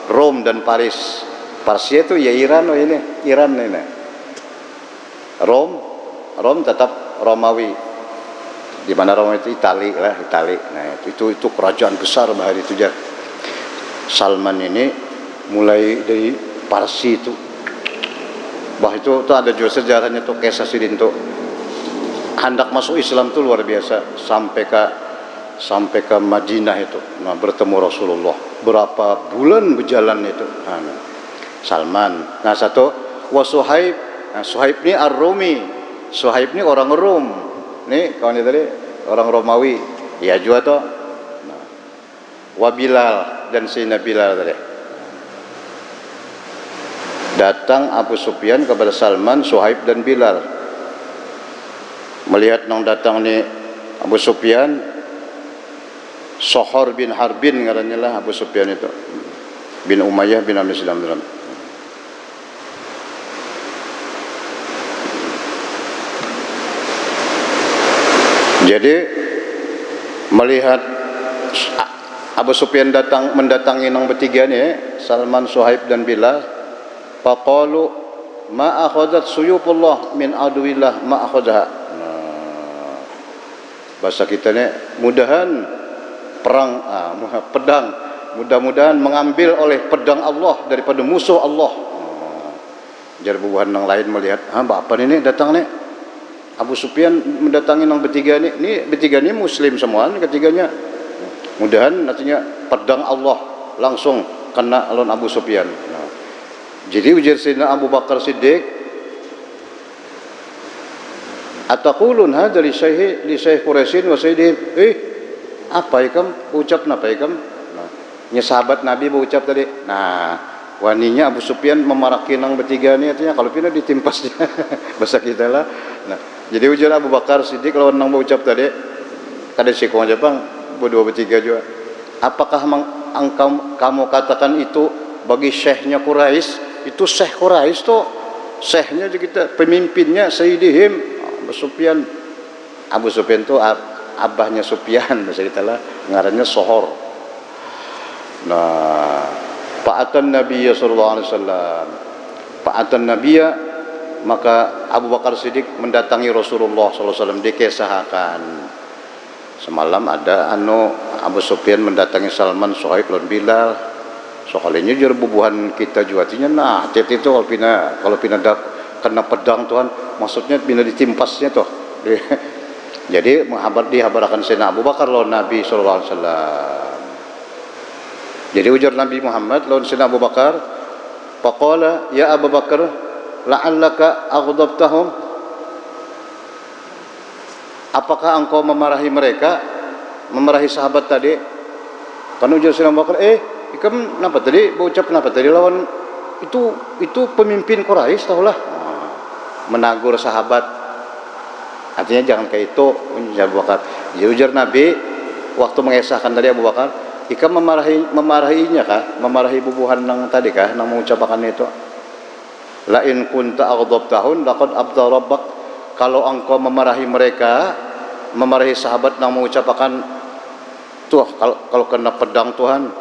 Rom dan Paris. Persia itu ya Iran ini. Rom tetap Romawi, di mana Romawi itu Itali. Nah itu kerajaan besar bahar itu jar. Salman ini mulai dari Parsi itu. Bah itu ada juga sejarahnya tuh kisah Sidin tuh hendak masuk Islam tuh luar biasa sampai ke Madinah itu. Nah, bertemu Rasulullah. Berapa bulan berjalan itu. Nah, Salman. Nah, satu wa Suhaib. Nah, Suhaib ini Ar-Rumi. Suhaib ini orang Rom. Nih kawan tadi orang Romawi. Ya juga tuh. Nah, wa Bilal dan Sayyidina Bilal tadi. Datang Abu Sufyan kepada Salman, Suhaib dan Bilal. Melihat nang datang ni Abu Sufyan, Sohor bin Harbin ngarannya lah Abu Sufyan itu. Bin Umayyah bin Amr Islam. Jadi melihat Abu Sufyan mendatangi nang bertiga ni, Salman, Suhaib dan Bilal. Faqalu ma akhadzat suyufullah min aduwillah ma akhadha. Bahasa kita ni mudahan perang pedang mudah-mudahan mengambil oleh pedang Allah daripada musuh Allah. Jar bubuhan yang lain melihat, apa ini datang ni? Abu Sufyan mendatangi nang bertiga ni. Ni bertiga ni muslim semua ketiganya. Mudahan artinya pedang Allah langsung kena lawan Abu Sufyan. Jadi ujar Sayyidina Abu Bakar Siddiq, ataqulun hadza li Syekh Quraisyin wa sayyidihim. Apa ikam ucap napa ikam? Nya sahabat Nabi berucap tadi. Nah, waninya Abu Sufyan memaraki nang bertiga ni artinya kalau pina ditimpas dia. Bahasa kita lah. Nah, jadi ujar Abu Bakar Siddiq lawan nang berucap tadi. Kada sikong Jepang berdua bertiga juga. Apakah kamu katakan itu bagi syekhnya Quraisy? Itu Syekh Quraisy tuh syekhnya kita pemimpinnya Sayyidihim Abu Sufyan tuh abahnya Sufyan bahasa kita lah ngarannya Sohor. Nah, fa'atan Nabiya sallallahu alaihi wasallam. Fa'atan Nabiya, maka Abu Bakar Siddiq mendatangi Rasulullah sallallahu alaihi wasallam, dikisahkan. Semalam ada Abu Sufyan mendatangi Salman, Suhaib dan Bilal. Soalnya jadi bubuhan kita juatinya nah itu kalau pina kena pedang Tuhan maksudnya pina ditimpasnya tuh. Jadi dihabarkan Sayyidina Abu Bakar lawan Nabi sallallahu alaihi wasallam. Jadi ujar Nabi Muhammad lawan Sayyidina Abu Bakar, faqala ya Abu Bakar la'allaka aghdabtahum. Apakah engkau memarahi mereka, memarahi sahabat tadi? Kan ujar Sayyidina Abu Bakar, ikam kenapa tadi berucap kenapa tadi lawan itu pemimpin Quraisy tahulah. Menagur sahabat. Artinya jangan kayak itu ujar Abu Bakar. Jadi ujar Nabi waktu mengesahkan tadi Abu Bakar, ika memarahinya kah? Memarahi bubuhan nang tadi kah? Nang mengucapkan itu. La in kunta aghdabtahun laqad abda rabbak. Kalau engkau memarahi mereka, memarahi sahabat nang mengucapkan tuh kalau kena pedang Tuhan,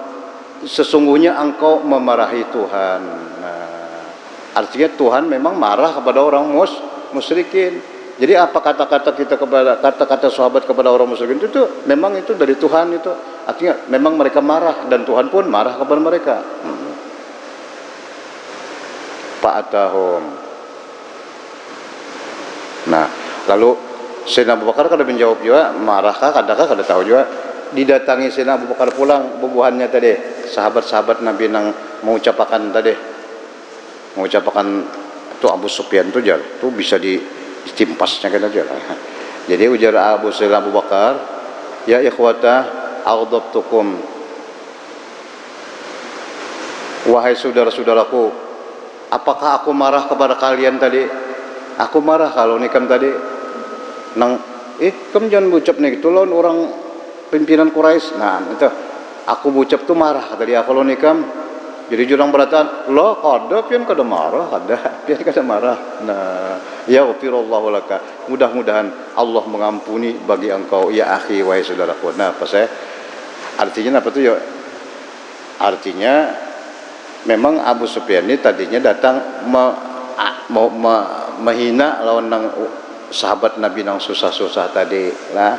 sesungguhnya engkau memarahi Tuhan. Nah, artinya Tuhan memang marah kepada orang musyrikin. Jadi apa kata-kata kita kepada kata-kata sahabat kepada orang musyrikin itu memang itu dari Tuhan itu. Artinya memang mereka marah dan Tuhan pun marah kepada mereka. Fa'atahum. Nah, lalu Sayyidina Abu Bakar kada menjawab juga, marahkah kadakah kada tahu juga. Didatangi Sayyidina Abu Bakar pulang bubuhannya tadi, sahabat-sahabat Nabi nang mengucapkan tadi. Mengucapkan itu Abu Sufyan itu jar, itu bisa ditimpasnya kan aja. Jadi ujar Sayyidina Abu Bakar, ya ikhwata, aghdabtukum. Wahai saudara-saudaraku, apakah aku marah kepada kalian tadi? Aku marah kalau nikam tadi nang kamu jangan bucap nih itu lawan orang pimpinan Quraisy. Nah, itu aku bucap tuh marah kata dia kalau nikam. Jadi jurang beratan, lo kada pian kada marah, pian kada marah. Nah, ya ghafirallahu laka. Mudah-mudahan Allah mengampuni bagi engkau ya akhi wahai saudaraku. Nah, apa saya? Artinya apa tuh ya? Artinya memang Abu Sufyan ini tadinya datang mau menghina lawan nang sahabat Nabi nang susah-susah tadi lah.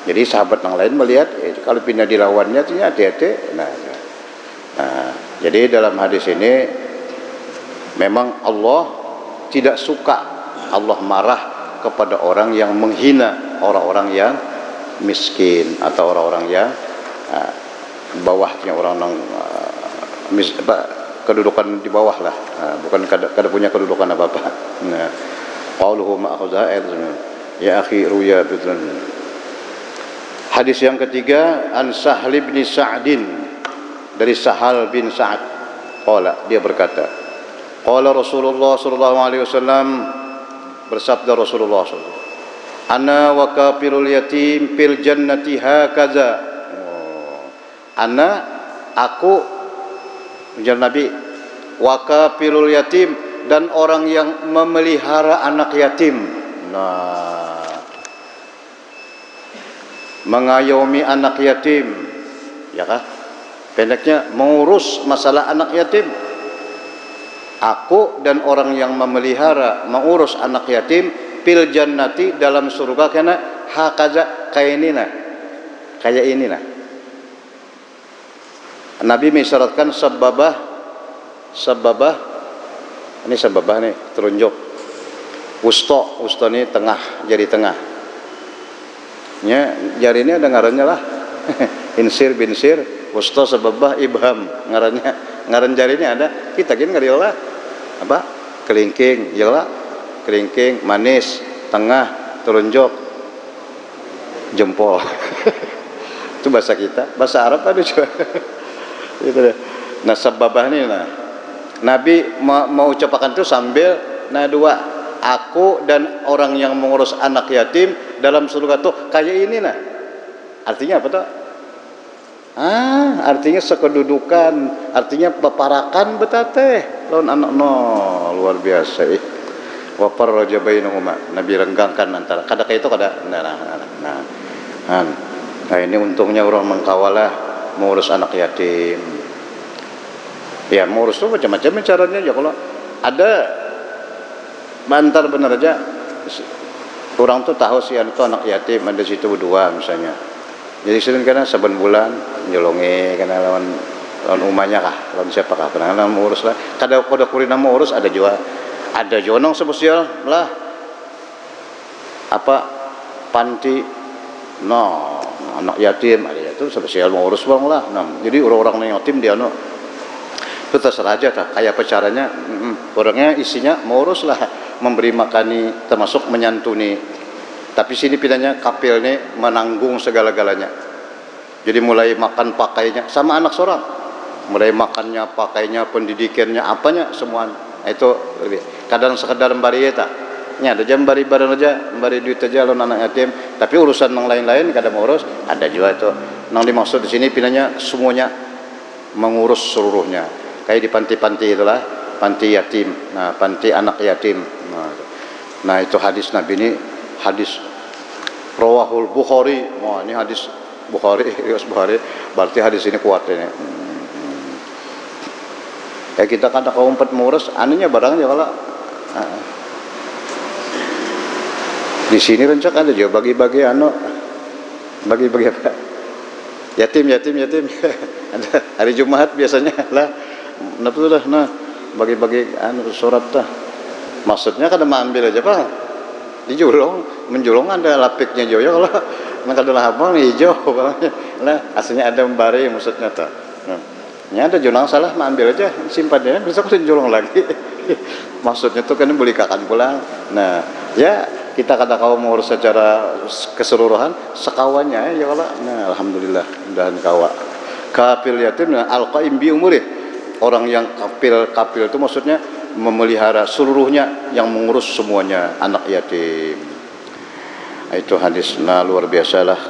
Jadi sahabat yang lain melihat kalau pindah dilawannya artinya hati-hati. Nah, jadi dalam hadis ini memang Allah tidak suka, Allah marah kepada orang yang menghina orang-orang yang miskin atau orang-orang yang bawahnya orang yang kedudukan di bawah lah, bukan kada punya kedudukan apa-apa. Nah, qauluhu ma'khudha ya akhi ruya bitran. Hadis yang ketiga, an Sahl bin Sa'din, dari Sahal bin Sa'ad, qala, dia berkata, qala Rasulullah sallallahu alaihi wasallam, bersabda Rasulullah sallallahu, ana wa kafirul yatim fil jannati hakaza. Ana, aku, ujar Nabi, wa kafirul yatim, dan orang yang memelihara anak yatim. Nah, mengayomi anak yatim, ya kah? Pendeknya mengurus masalah anak yatim. Aku dan orang yang memelihara, mengurus anak yatim fil jannati, dalam surga, karena hakaza, kayak ini nah. Kayak ini nah. Nabi mengisyaratkan sababah. Ini sababah nih, telunjuk. Wusta ini tengah, jari tengah. Ya, jari ini ada ngarannya lah. Insir binsir. Wusta sababah ibham, ngaran jarinya ada. Kita gini ngari lah apa? Kelingking, jelas. Kelingking, manis, tengah, telunjuk, jempol. Itu bahasa kita. Bahasa Arab ada juga. Itu deh. Nah, sababah ini nah. Nabi mau ucapkan itu sambil dua, aku dan orang yang mengurus anak yatim dalam surga tuh kayak ini nah. Artinya apa tuh? Artinya sekedudukan, artinya peparakan betate lawan anak luar biasa. Wa farraja bainahuma, Nabi renggangkan antara kada kayak itu kada. Nah, ini untungnya orang mengkawalah mengurus anak yatim. Ya, mengurus itu macam-macam caranya ya. Kalau ada mantar benar aja orang tuh tahu sih itu anak yatim ada situ berdua misalnya. Jadi sering karena saban bulan nyolongi karena lawan umahnya kah, lawan siapa kah, pernah mengurus lah. Kada kurina mau urus ada juga nong spesial lah. Apa panti, anak yatim ada itu spesial mau urus bang lah. Jadi orang-orang yang yatim dia itu terserah aja tak kayak apa caranya. Orangnya isinya mau urus lah, memberi makani termasuk menyantuni. Tapi sini pindahnya kapil ini menanggung segala-galanya. Jadi mulai makan pakainya sama anak seorang, mulai makannya, pakainya, pendidikannya, apanya semua itu lebih. Kadang sekedar barieta ada jam bari barang aja, bari duit aja lawan anak yatim, tapi urusan yang lain-lain kada mau urus, ada juga itu. Nang dimaksud di sini pinanya semuanya mengurus seluruhnya. Kayak di panti-panti itulah, panti yatim. Nah, panti anak yatim. Nah, itu hadis Nabi ini hadis Rawahul Bukhari. Wah, ini hadis Bukhari, Bukhari. Berarti hadis ini kuat ini. Ya kita kan tak umpet mengurus anunya barangnya kalau di sini rencak ada juga bagi-bagi bagi-bagi apa? Yatim. Ada hari Jumat biasanya lah. Nah, bagi-bagi surat dah. Maksudnya kada ambil aja Pak. Menjulung ada lapiknya jauh ya kalau nak ada lapang hijau barangnya. Lah aslinya ada membari maksudnya tuh. Nya ada junang salah ambil aja simpannya besok menjulung lagi. Maksudnya tuh kan beli kakan pulang. Nah, ya kita kata kau mengurus secara keseluruhan sekawannya ya kalau. Nah, alhamdulillah mudahan kawa. Kafil yatim al-qaim bi umuri. Orang yang kafil itu maksudnya memelihara seluruhnya, yang mengurus semuanya anak yatim. Itu hadis luar biasa lah.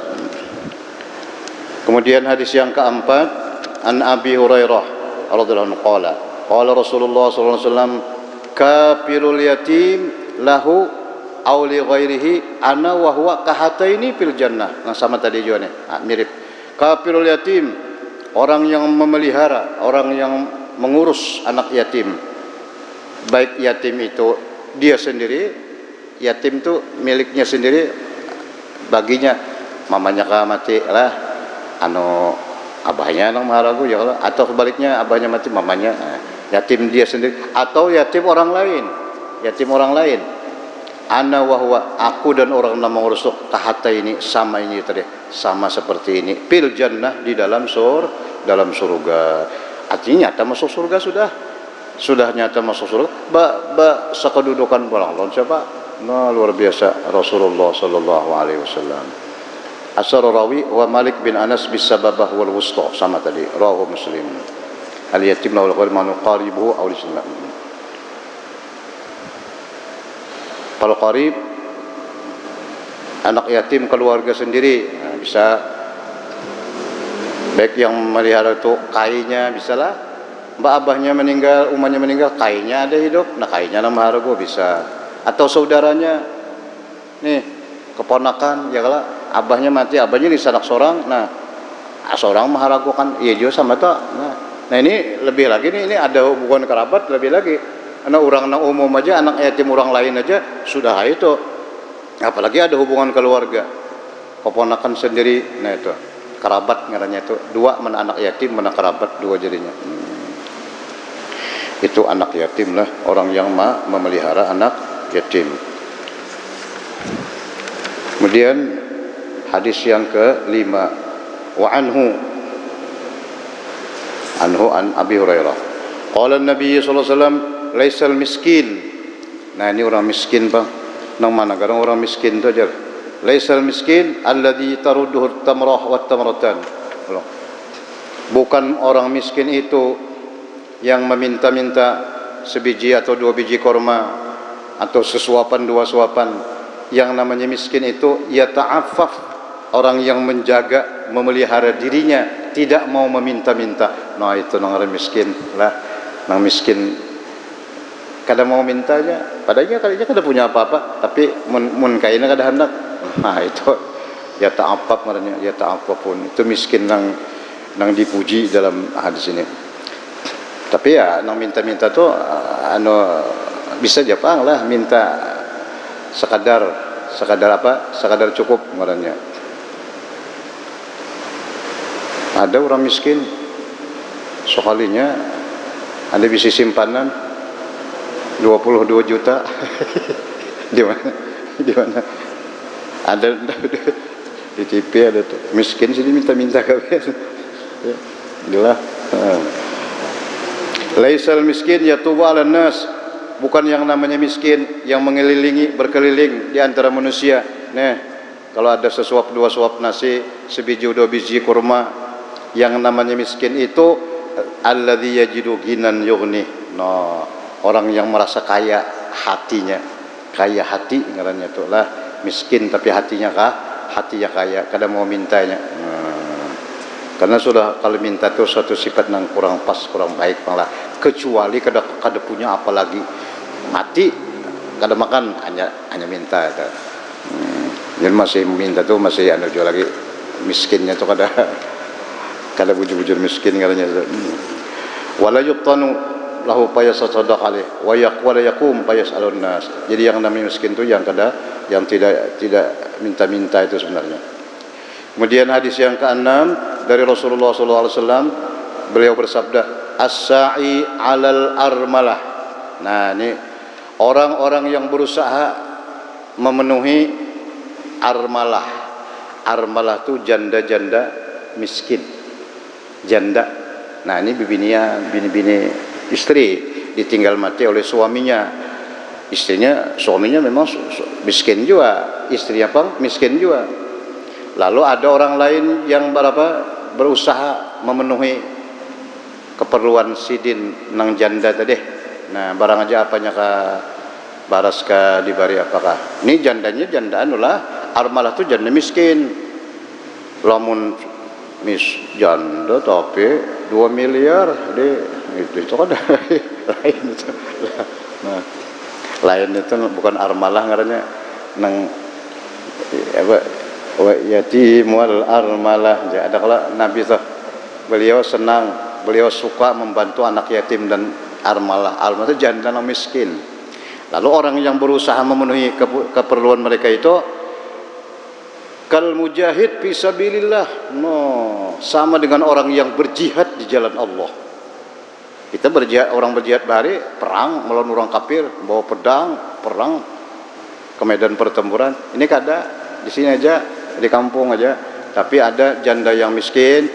Kemudian hadis yang keempat, an Abi Hurairah radhiyallahu anhu qala Rasulullah sallallahu alaihi wasallam kafilul yatim lahu aw li ghairihi ana wa huwa kahataini fil jannah. Nah sama tadi juga nih, mirip. Kafilul yatim, orang yang memelihara, orang yang mengurus anak yatim. Baik yatim itu dia sendiri, yatim itu miliknya sendiri, baginya mamanya mati lah, abahnya nang maharagu ya kalau, atau sebaliknya abahnya mati mamanya, yatim dia sendiri atau yatim orang lain. Ana wahwa, aku dan orang yang mengurus kahata ini sama ini tadi, sama seperti ini. Fil jannah, di dalam surga. Artinya nyata masuk surga sudah nyata masuk surga. Sekedudukan pulang lawan siapa? Nah, luar biasa Rasulullah sallallahu alaihi wasallam. Asar rawi wa Malik bin Anas bis sababah wal wusta, sama tadi rawahu Muslim. Al yatim lahu al-qaribu qaribuhu aw al-islam. Kalau qarib anak yatim keluarga sendiri, nah, bisa baik yang melihara itu kainya bisalah, mbak abahnya meninggal, umahnya meninggal, kainya ada hidup, nah kainya nama hargo bisa, atau saudaranya nih keponakan ya kalau abahnya mati, abahnya di sanak seorang, nah seorang maharago kan iya juga sama tuh. Nah ini lebih lagi nih, ini ada hubungan kerabat lebih lagi. Anak orang nang umum aja, anak yatim orang lain aja sudah itu, apalagi ada hubungan keluarga, keponakan sendiri, nah itu kerabat ngarannya itu, dua, mana anak yatim mana kerabat, dua jadinya. Itu anak yatim lah, orang yang memelihara anak yatim. Kemudian hadis yang kelima, wa anhu an Abi Hurairah qala an-nabiy sallallahu alaihi wasallam laisal miskin. Nah ini orang miskin Bang, nang mana kadang orang miskin tu aja. Laisal miskin alladhi tarudduhu tamrah wa tamratan. Bukan orang miskin itu yang meminta-minta sebiji atau dua biji korma atau sesuapan dua suapan. Yang namanya miskin itu ya ta'affaf, orang yang menjaga, memelihara dirinya, tidak mau meminta-minta. Nah itu nang miskin lah, nang miskin kadang mau minta aja, padahal kalinya kada punya apa-apa, tapi mun kaina kada hendak. Nah itu ya ta'affaf namanya, ya ta'affafun. Itu miskin nang dipuji dalam hadis ini. Tapi ya nang minta-minta tuh bisa aja Bang lah, minta sekadar apa? Sekadar cukup namanya. Ada orang miskin sekalinya ada bisi simpanan 22 juta. Di mana? Ada di TV ada tuh. Miskin sini minta-minta kabeh. Ya, inilah. Laisal miskin yatubu 'alan nas. Bukan yang namanya miskin yang berkeliling di antara manusia. Nah, kalau ada sesuap dua suap nasi, sebiji dua biji kurma, yang namanya miskin itu alladzi yajidu ghinan yughni. Nah, orang yang merasa kaya hatinya, kaya hati ngarannya tuh lah, miskin tapi hatinya kaya, kada mau mintanya. Karena sudah kalau minta tuh suatu sifat yang kurang pas, kurang baik malah. Kecuali kada punya apa lagi, mati kada makan hanya minta itu. Jadi masih minta tuh masih anu juga lagi miskinnya tuh kada bujur-bujur miskin katanya. Wala yuqtanu lahu payas sadaq alih wa yakum payas alun nas. Jadi yang namanya miskin tuh yang tidak minta-minta itu sebenarnya. Kemudian hadis yang ke-6 dari Rasulullah SAW, beliau bersabda, as-sa'i 'alal armalah. Nah, ini orang-orang yang berusaha memenuhi armalah. Armalah itu janda-janda miskin. Janda. Nah, ini bini istri ditinggal mati oleh suaminya. Suaminya memang miskin juga, istrinya apa? Miskin juga. Lalu ada orang lain yang berusaha memenuhi keperluan sidin nang janda tadi. Nah, barang aja apanya baras dibari apakah. Ini jandaan lah, armalah tu janda miskin. Lamun janda tapi 2 miliar itu kan lain itu. Nah, lain itu bukan armalah ngarannya nang wa yatim wal armalah. Ada kalau Nabi tuh beliau suka membantu anak yatim dan armalah. Armalah itu janda miskin. Lalu orang yang berusaha memenuhi keperluan mereka itu kal mujahid fi sabilillah. Sama dengan orang yang berjihad di jalan Allah. Kita orang berjihad bahari perang melawan orang kafir, bawa pedang, perang ke medan pertempuran. Ini kada di sini aja, di kampung aja, tapi ada janda yang miskin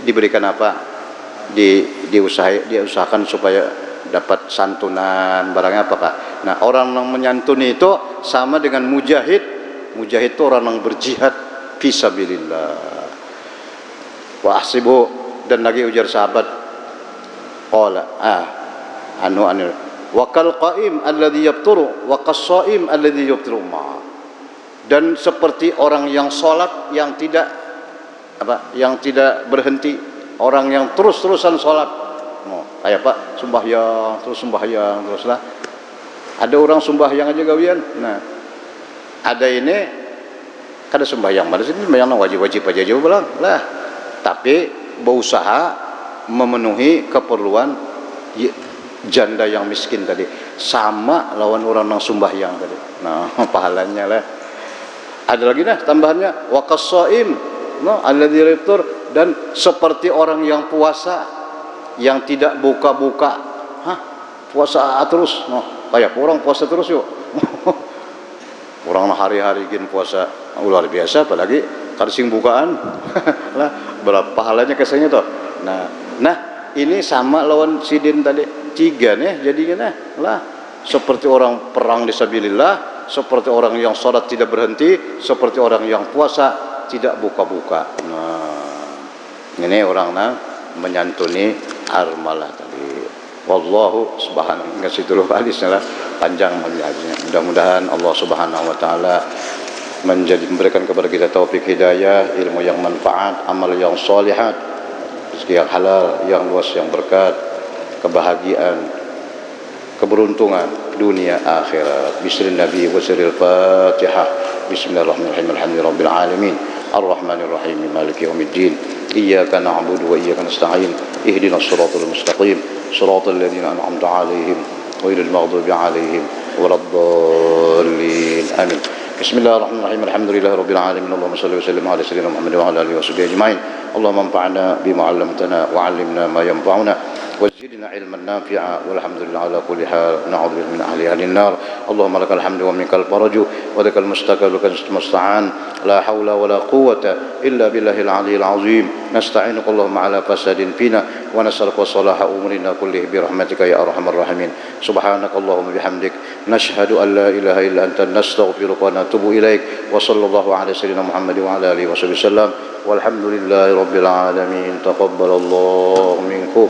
diberikan apa? Diusahakan supaya dapat santunan barangnya apakah. Nah, orang yang menyantuni itu sama dengan mujahid. Mujahid itu orang yang berjihad fi sabilillah. Wa ahsibu, dan lagi ujar sahabat qala anu wa kal qaim alladhi yabturu wa qas-shaim alladhi yabturu ma. Dan seperti orang yang salat yang tidak berhenti, orang yang terus-terusan salat. Kayak Pak sembahyang teruslah. Ada orang sembahyang aja gawian. Nah, ada ini kada sembahyang, malah ini sembahyang wajib-wajib aja juga lah. Tapi berusaha memenuhi keperluan janda yang miskin tadi, sama lawan orang yang sembahyang tadi. Nah, pahalanya lah. Ada lagi tambahannya wa qas-shaim alladzi yaftur, dan seperti orang yang puasa yang tidak buka-buka. Puasa terus. Kayak orang puasa terus yuk. Orang hari-hari gin puasa luar biasa, apalagi karsing bukaan. Lah, berapa pahalanya kesannya tuh. Nah, ini sama lawan sidin tadi. 3 nih jadinya lah. Seperti orang perang fisabilillah, seperti orang yang salat tidak berhenti, seperti orang yang puasa tidak buka-buka. Nah, ini orang menyantuni armalah tadi. Wallahu subhanahu ngasih dulu hadisnya lah, panjang hadisnya. Mudah-mudahan Allah Subhanahu wa taala memberikan kepada kita taufik hidayah, ilmu yang manfaat, amal yang sholihat, rezeki yang halal, yang luas, yang berkat, kebahagiaan, keberuntungan dunia akhirat. Bismillah Nabi wa sirril Fatihah. Bismillahirrahmanirrahim. Alhamdulillahirabbil alamin. Arrahmanirrahim. Maliki yaumiddin. Iyyaka na'budu wa iyyaka nasta'in. Ihdinas siratal mustaqim. Siratal ladzina an'amta 'alaihim ghairil maghdubi 'alaihim waladdallin. Amin. Bismillahirrahmanirrahim. Alhamdulillahirabbil alamin. Allahumma shalli wa sallim ala sayyidina Muhammad wa ala alihi washabihi ajmain. Allahumma anfa'na bima 'allamtana wa 'allimna ma yanfa'una وزدنا علما نافعا والحمد لله على كل حال. نعوذ بك من اهل النار. اللهم لك الحمد ومنك الفرج وذاك المستقبل وك المستعان. لا حول ولا قوة إلا بالله العلي العظيم. نستعينك اللهم على فساد فينا ونسألك صلاح أمورنا كله برحمتك يا أرحم الراحمين. سبحانك اللهم وبحمدك نشهد أن لا إله إلا أنت نستغفرك ونتوب إليك. وصلى الله على سيدنا محمد وعلى آله وصحبه وسلم والحمد لله رب العالمين. تقبل الله منكم.